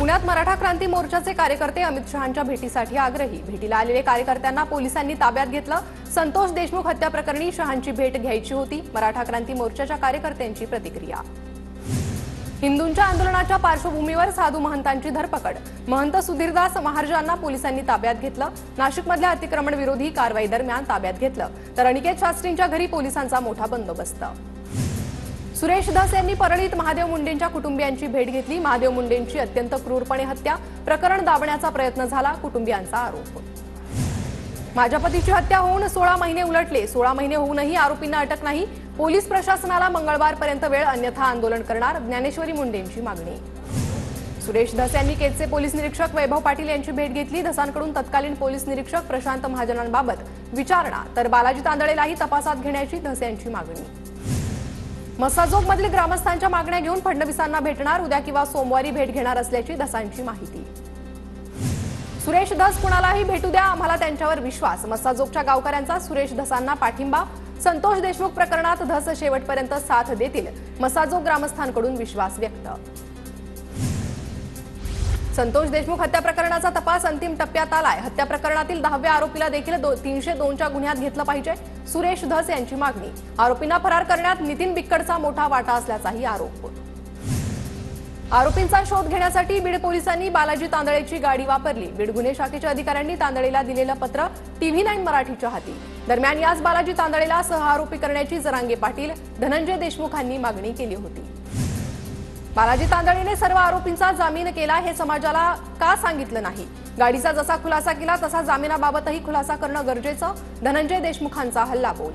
पुण्यात मराठा क्रांती मोर्चाचे कार्यकर्ते अमित शहांच्या भेटीसाठी आग्रही। भेटीला आलेले कार्यकर्त्यांना पोलिसांनी ताब्यात घेतलं। संतोष देशमुख हत्या प्रकरणी शहांची भेट घ्यायची होती। मराठा क्रांती मोर्चाच्या कार्यकर्त्यांची प्रतिक्रिया। हिंदूंच्या आंदोलनाच्या पार्श्वभूमीवर साधू महंतांची धरपकड। महंत सुधीरदास महाराजांना पोलिसांनी ताब्यात घेतलं। नाशिकमधल्या अतिक्रमण विरोधी कारवाई दरम्यान ताब्यात घेतलं, तर अनिकेत शास्त्रींच्या घरी पोलिसांचा मोठा बंदोबस्त। सुरेश धस यांनी परळीत महादेव मुंडेंच्या कुटुंबियांची भेट घेतली। महादेव मुंडेंची अत्यंत क्रूरपणे हत्या, प्रकरण दाबण्याचा प्रयत्न झाला, कुटुंबियांचा आरोप। माझ्या पतीची हत्या होऊन 16 महिने उलटले, 16 महिने होऊनही आरोपींना अटक नाही। पोलीस प्रशासनाला मंगळवारपर्यंत वेळ, अन्यथा आंदोलन करणार, ज्ञानेश्वरी मुंडेंची मागणी। सुरेश धस यांनी केजचे पोलीस निरीक्षक वैभव पाटील यांची भेट घेतली। धसांकडून तत्कालीन पोलीस निरीक्षक प्रशांत महाजनांबाबत विचारणा, तर बालाजी तांदळेलाही तपासात घेण्याची धस यांची मागणी। मसाजोगमधील ग्रामस्थांच्या मागण्या घेऊन फडणवीसांना भेटणार, उद्या किंवा सोमवारी भेट घेणार असल्याची धसांची माहिती। सुरेश धस कुणालाही भेटू द्या, आम्हाला त्यांच्यावर विश्वास। मसाजोगच्या गावकऱ्यांचा सुरेश धसांना पाठिंबा। संतोष देशमुख प्रकरणात धस शेवटपर्यंत साथ देतील, मसाजोग ग्रामस्थांकडून विश्वास व्यक्त। संतोष देशमुख हत्या प्रकरणाचा तपास अंतिम टप्प्यात आलाय। हत्या प्रकरणातील 10व्या आरोपीला देखील 302च्या गुन्ह्यात घेतलं पाहिजे, सुरेश धस यांची मागणी। आरोपींना फरार करण्यात नितीन बिक्कडचा मोठा वाटा असल्याचाही आरोप। आरोपींचा शोध घेण्यासाठी बीड पोलिसांनी बालाजी तांदळेची गाडी वापरली। बीड गुन्हे शाखेच्या अधिकाऱ्यांनी तांदळेला दिलेलं पत्र TV9 मराठीच्या हाती। दरम्यान याच बालाजी तांदळेला सहआरोपी करण्याची जरांगे पाटील, धनंजय देशमुखांनी मागणी केली होती। बालाजी तांदळेने सर्व आरोपींचा जामीन केला, हे समाजाला का सांगितलं नाही? गाडीचा जसा खुलासा केला तसा जामिनाबाबतही खुलासा करणं गरजेचं, धनंजय देशमुखांचा हल्लाबोल।